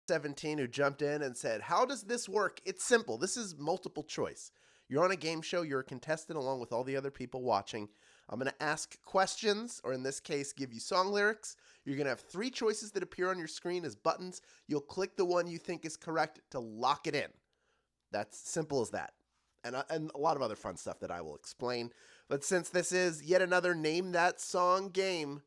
17 who jumped in and said, "How does this work?" It's simple. This is multiple choice. You're on a game show, you're a contestant along with all the other people watching. I'm going to ask questions, or in this case, give you song lyrics. You're going to have three choices that appear on your screen as buttons. You'll click the one you think is correct to lock it in. That's simple as that. And a lot of other fun stuff that I will explain. But since this is yet another Name That Song game,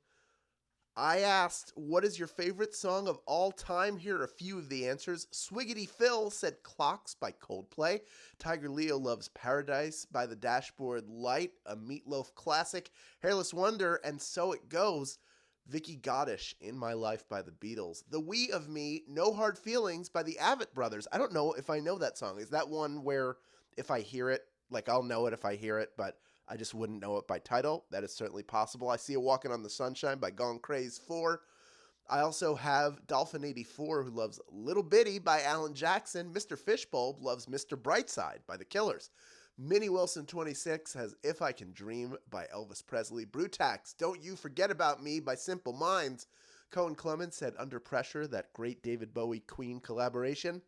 I asked, what is your favorite song of all time? Here are a few of the answers. Swiggity Phil said Clocks by Coldplay. Tiger Leo loves Paradise by the Dashboard Light, a Meatloaf classic. Hairless Wonder, and So It Goes. Vicky Godish, In My Life by the Beatles. The We of Me, No Hard Feelings by the Avett Brothers. I don't know if I know that song. Is that one where if I hear it, like I'll know it if I hear it, but I just wouldn't know it by title? That is certainly possible. I See You Walking on the Sunshine by Gone Craze 4. I also have Dolphin84 who loves Little Bitty by Alan Jackson. Mr. Fishbulb loves Mr. Brightside by the Killers. Minnie Wilson 26 has If I Can Dream by Elvis Presley. Brutax, Don't You Forget About Me by Simple Minds. Cohen Clemens said Under Pressure, that great David Bowie Queen collaboration.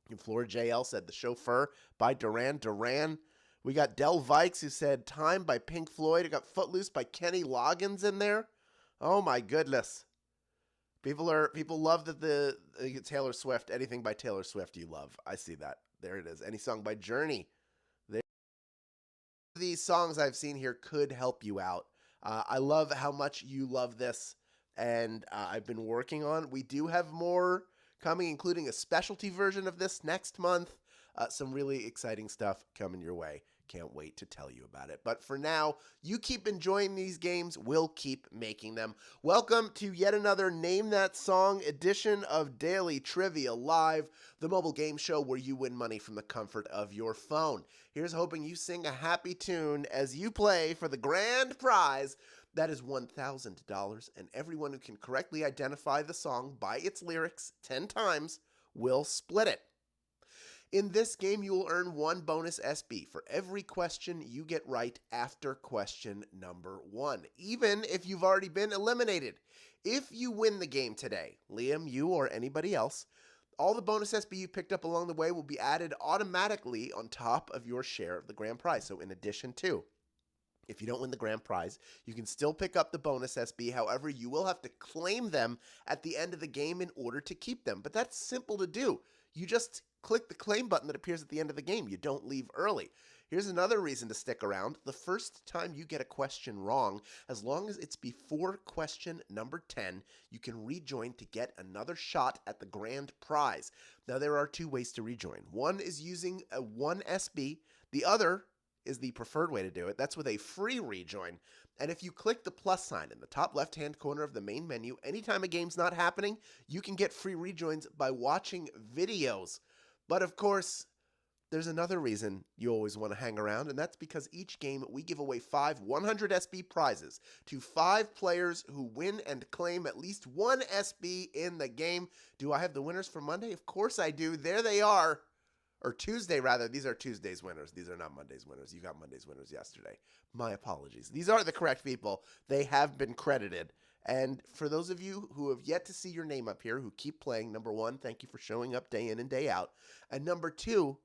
And Flora JL said The Chauffeur by Duran Duran. We got Del Vikes who said Time by Pink Floyd. I got Footloose by Kenny Loggins in there. Oh my goodness. People love that the Taylor Swift, anything by Taylor Swift you love. I see that. There it is. Any song by Journey. These songs I've seen here could help you out. I love how much you love this, and I've been working on. We do have more coming, including a specialty version of this next month. Some really exciting stuff coming your way. Can't wait to tell you about it. But for now, you keep enjoying these games. We'll keep making them. Welcome to yet another Name That Song edition of Daily Trivia Live, the mobile game show where you win money from the comfort of your phone. Here's hoping you sing a happy tune as you play for the grand prize. That is $1,000, and everyone who can correctly identify the song by its lyrics 10 times will split it. In this game, you will earn one bonus SB for every question you get right after question number 1, even if you've already been eliminated. If you win the game today, Liam, you, or anybody else, all the bonus SB you picked up along the way will be added automatically on top of your share of the grand prize, so in addition to. If you don't win the grand prize, you can still pick up the bonus SB. However, you will have to claim them at the end of the game in order to keep them. But that's simple to do. You just click the claim button that appears at the end of the game. You don't leave early. Here's another reason to stick around. The first time you get a question wrong, as long as it's before question number 10, you can rejoin to get another shot at the grand prize. Now, there are two ways to rejoin. One is using a 1 SB. The other is the preferred way to do it. That's with a free rejoin. And if you click the plus sign in the top left-hand corner of the main menu, anytime a game's not happening, you can get free rejoins by watching videos. But of course, there's another reason you always want to hang around, and that's because each game we give away 5 100 SB prizes to 5 players who win and claim at least 1 SB in the game. Do I have the winners for Monday? Of course I do. There they are. Or Tuesday, rather. These are Tuesday's winners. These are not Monday's winners. You got Monday's winners yesterday. My apologies. These are the correct people. They have been credited. And for those of you who have yet to see your name up here, who keep playing, number 1, thank you for showing up day in and day out. And number 2,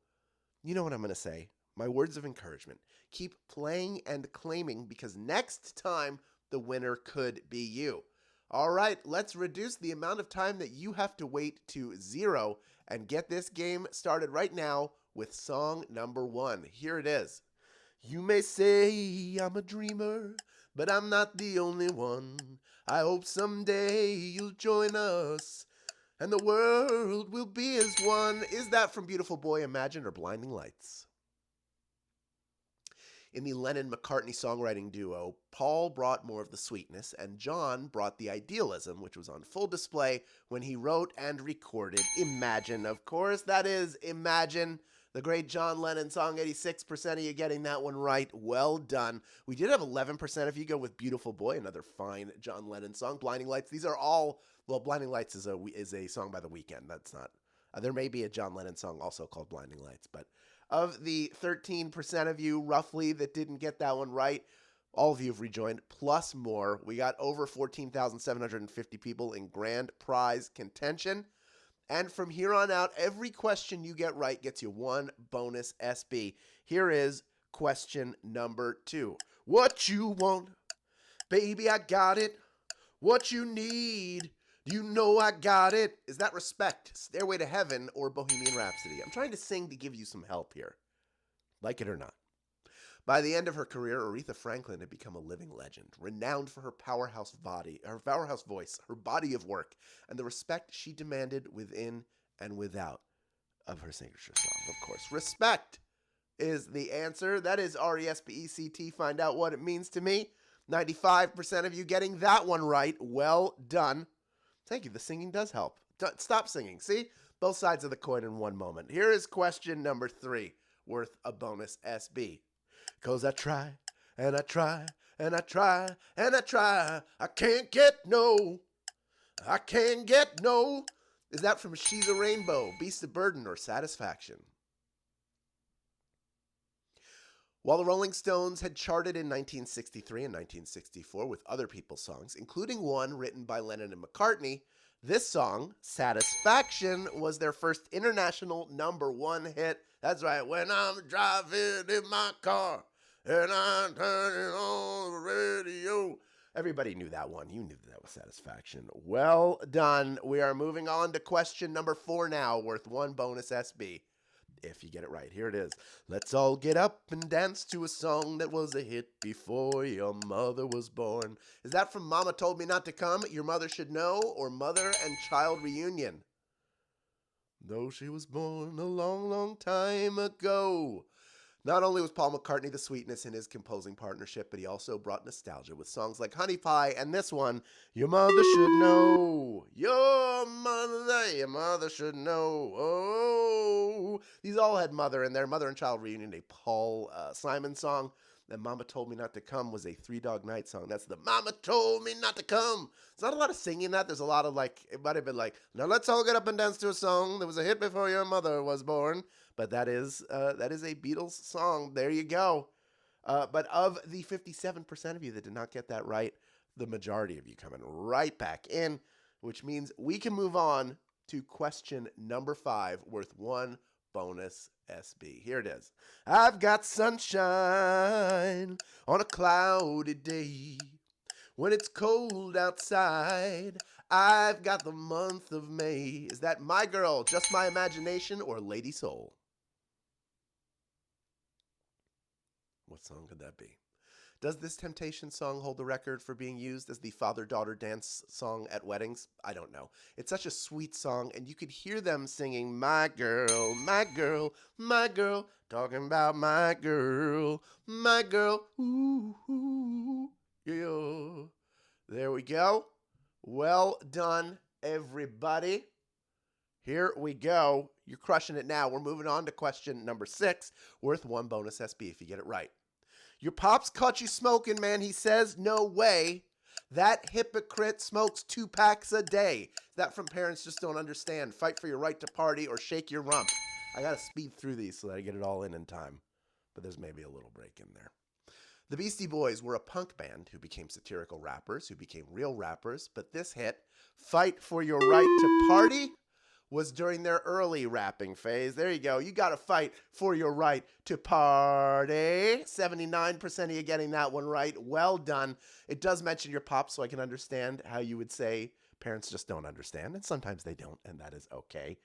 you know what I'm going to say. My words of encouragement. Keep playing and claiming, because next time the winner could be you. All right, let's reduce the amount of time that you have to wait to 0 and get this game started right now with song number 1. Here it is. You may say I'm a dreamer, but I'm not the only one. I hope someday you'll join us and the world will be as one. Is that from Beautiful Boy Imagine or Blinding Lights? In the Lennon-McCartney songwriting duo, Paul brought more of the sweetness, and John brought the idealism, which was on full display when he wrote and recorded Imagine. Of course, that is Imagine, the great John Lennon song. 86% of you getting that one right. Well done. We did have 11% of you go with Beautiful Boy, another fine John Lennon song. Blinding Lights, these are all, well, Blinding Lights is a song by The Weeknd. That's not, there may be a John Lennon song also called Blinding Lights, but of the 13% of you, roughly, that didn't get that one right, all of you have rejoined, plus more. We got over 14,750 people in grand prize contention. And from here on out, every question you get right gets you 1 bonus SB. Here is question number 2. What you want? Baby, I got it. What you need? You know I got it. Is that Respect, Stairway to Heaven, or Bohemian Rhapsody? I'm trying to sing to give you some help here. Like it or not. By the end of her career, Aretha Franklin had become a living legend, renowned for her powerhouse voice, her body of work, and the respect she demanded within and without of her signature song, of course. Respect is the answer. That is RESPECT. Find out what it means to me. 95% of you getting that one right. Well done. Thank you. The singing does help. Stop singing. See? Both sides of the coin in one moment. Here is question number 3, worth a bonus SB. 'Cause I try, and I try, and I try, and I try. I can't get no. I can't get no. Is that from She's a Rainbow, Beast of Burden, or Satisfaction? While the Rolling Stones had charted in 1963 and 1964 with other people's songs, including one written by Lennon and McCartney, this song, Satisfaction, was their first international #1 hit. That's right, when I'm driving in my car and I'm turning on the radio. Everybody knew that one. You knew that was Satisfaction. Well done. We are moving on to question number 4 now, worth 1 bonus SB. If you get it right, here it is. Let's all get up and dance to a song that was a hit before your mother was born. Is that from Mama Told Me Not to Come, Your Mother Should Know, or Mother and Child Reunion? Though she was born a long, long time ago. Not only was Paul McCartney the sweetness in his composing partnership, but he also brought nostalgia with songs like Honey Pie and this one, Your Mother Should Know. Your mother should know. Oh. These all had mother in there. Mother and Child Reunion, a Paul Simon song. And Mama Told Me Not to Come was a Three Dog Night song. That's the Mama Told Me Not to Come. There's not a lot of singing that. There's a lot of like, it might have been like, now let's all get up and dance to a song that was a hit before your mother was born. But that is a Beatles song. There you go. But of the 57% of you that did not get that right, the majority of you coming right back in, which means we can move on to question number 5, worth 1 bonus SB. Here it is. I've got sunshine on a cloudy day. When it's cold outside, I've got the month of May. Is that My Girl, Just My Imagination, or Lady Soul? What song could that be? Does this Temptation song hold the record for being used as the father-daughter dance song at weddings? I don't know. It's such a sweet song, and you could hear them singing, my girl, my girl, my girl, talking about my girl, ooh, ooh, yeah. There we go. Well done, everybody. Here we go. You're crushing it now. We're moving on to question number 6, worth 1 bonus SB if you get it right. Your pops caught you smoking, man. He says, no way. That hypocrite smokes 2 packs a day. Is that from Parents Just Don't Understand? Fight for your right to party or shake your rump. I got to speed through these so that I get it all in time. But there's maybe a little break in there. The Beastie Boys were a punk band who became satirical rappers, who became real rappers. But this hit, Fight for Your Right to Party, was during their early rapping phase. There you go. You got to fight for your right to party. 79% of you getting that one right. Well done. It does mention your pops, so I can understand how you would say Parents Just Don't Understand, and sometimes they don't, and that is okay.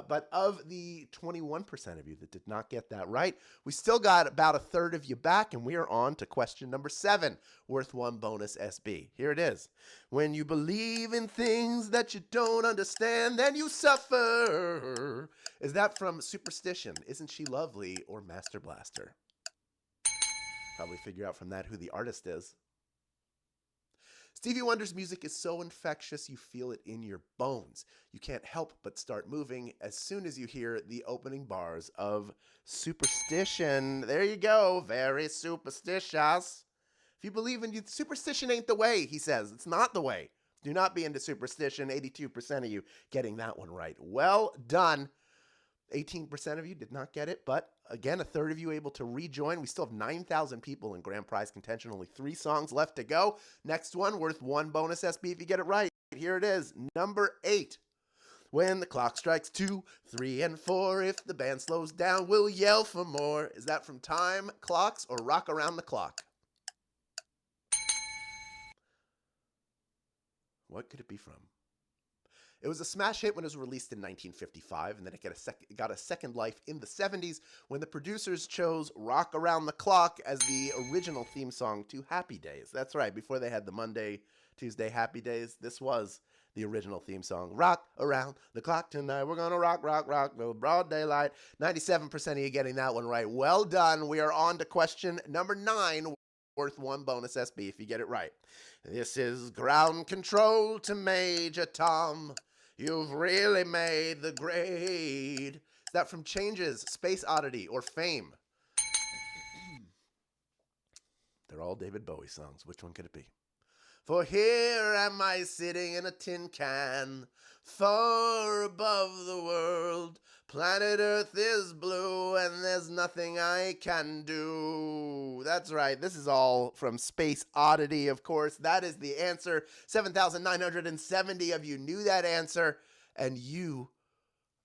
But of the 21% of you that did not get that right, we still got about a third of you back, and we are on to question number 7, worth 1 bonus SB. Here it is. When you believe in things that you don't understand, then you suffer. Is that from Superstition, Isn't She Lovely, or Master Blaster? Probably figure out from that who the artist is. Stevie Wonder's music is so infectious you feel it in your bones. You can't help but start moving as soon as you hear the opening bars of Superstition. There you go. Very superstitious. If you believe in you, superstition ain't the way, he says. It's not the way. Do not be into superstition. 82% of you getting that one right. Well done. 18% of you did not get it, but again, a third of you able to rejoin. We still have 9,000 people in grand prize contention. Only 3 songs left to go. Next one, worth 1 bonus SB if you get it right. Here it is, number 8. When the clock strikes 2, 3, and 4, if the band slows down, we'll yell for more. Is that from Time Clocks or Rock Around the Clock? What could it be from? It was a smash hit when it was released in 1955, and then it got a second life in the 70s when the producers chose Rock Around the Clock as the original theme song to Happy Days. That's right, before they had the Monday, Tuesday Happy Days, this was the original theme song. Rock around the clock tonight. We're going to rock, rock, rock, no broad daylight. 97% of you getting that one right. Well done. We are on to question number 9, worth 1 bonus SB if you get it right. This is ground control to Major Tom. You've really made the grade. Is that from Changes, Space Oddity, or Fame? They're all David Bowie songs. Which one could it be? For here am I sitting in a tin can, far above the world. Planet Earth is blue and there's nothing I can do. That's right. This is all from Space Oddity, of course. That is the answer. 7,970 of you knew that answer, and you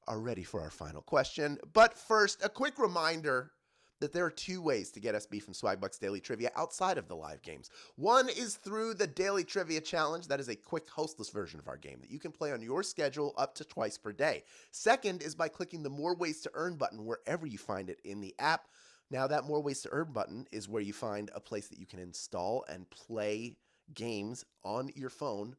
are ready for our final question. But first, a quick reminder that there are 2 ways to get SB from Swagbucks Daily Trivia outside of the live games. One is through the Daily Trivia Challenge. That is a quick hostless version of our game that you can play on your schedule up to twice per day. Second is by clicking the More Ways to Earn button wherever you find it in the app. Now, that More Ways to Earn button is where you find a place that you can install and play games on your phone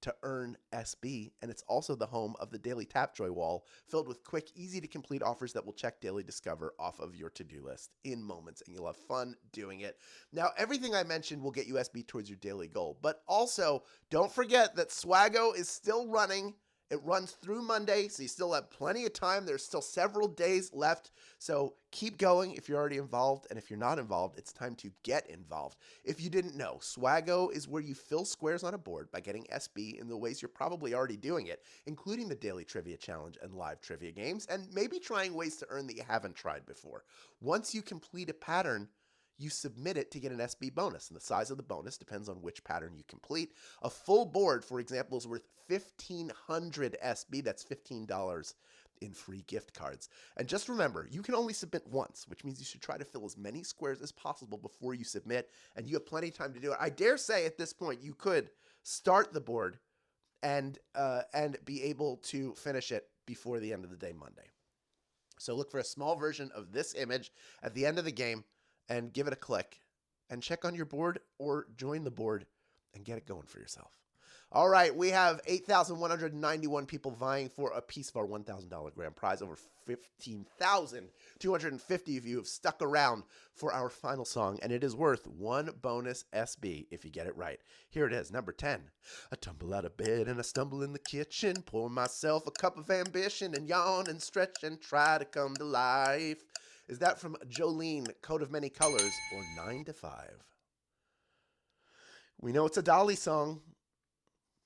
to earn SB, and it's also the home of the Daily Tapjoy wall, filled with quick, easy-to-complete offers that will check Daily Discover off of your to-do list in moments, and you'll have fun doing it. Now, everything I mentioned will get you SB towards your daily goal, but also, don't forget that Swaggo is still running. It runs through Monday, so you still have plenty of time. There's still several days left, so keep going if you're already involved, and if you're not involved, it's time to get involved. If you didn't know, Swaggo is where you fill squares on a board by getting SB in the ways you're probably already doing it, including the Daily Trivia Challenge and live trivia games, and maybe trying ways to earn that you haven't tried before. Once you complete a pattern, you submit it to get an SB bonus, and the size of the bonus depends on which pattern you complete. A full board, for example, is worth 1,500 SB. That's $15 in free gift cards. And just remember, you can only submit once, which means you should try to fill as many squares as possible before you submit, and you have plenty of time to do it. I dare say at this point you could start the board and be able to finish it before the end of the day Monday. So look for a small version of this image at the end of the game, and give it a click, and check on your board or join the board and get it going for yourself. All right, we have 8,191 people vying for a piece of our $1,000 grand prize. Over 15,250 of you have stuck around for our final song, and it is worth 1 bonus SB if you get it right. Here it is, number 10. I tumble out of bed and I stumble in the kitchen, pour myself a cup of ambition and yawn and stretch and try to come to life. Is that from Jolene, Coat of Many Colors, or 9 to 5? We know it's a Dolly song.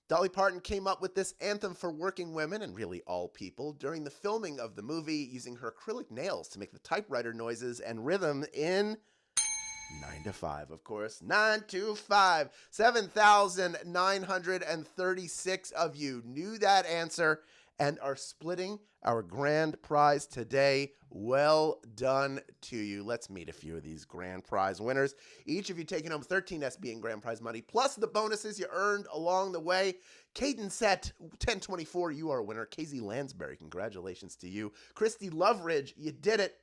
Dolly Parton came up with this anthem for working women, and really all people, during the filming of the movie, using her acrylic nails to make the typewriter noises and rhythm in 9 to 5, of course. 9 to 5. 7,936 of you knew that answer and are splitting our grand prize today. Well done to you. Let's meet a few of these grand prize winners. Each of you taking home 13 SB in grand prize money, plus the bonuses you earned along the way. Caden Set, 1024, you are a winner. KZ Lansbury, congratulations to you. Christy Loveridge, you did it.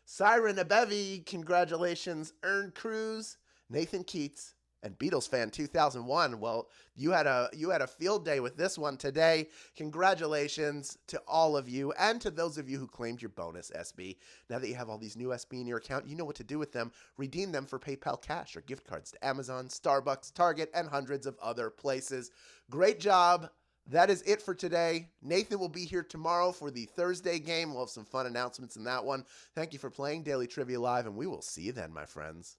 Siren Abevi, congratulations. Ern Cruz, Nathan Keats, and Beatles Fan 2001. Well, you had a field day with this one today. Congratulations to all of you, and to those of you who claimed your bonus SB. Now that you have all these new SB in your account, you know what to do with them. Redeem them for PayPal cash or gift cards to Amazon, Starbucks, Target, and hundreds of other places. Great job. That is it for today. Nathan will be here tomorrow for the Thursday game. We'll have some fun announcements in that one. Thank you for playing Daily Trivia Live, and we will see you then, my friends.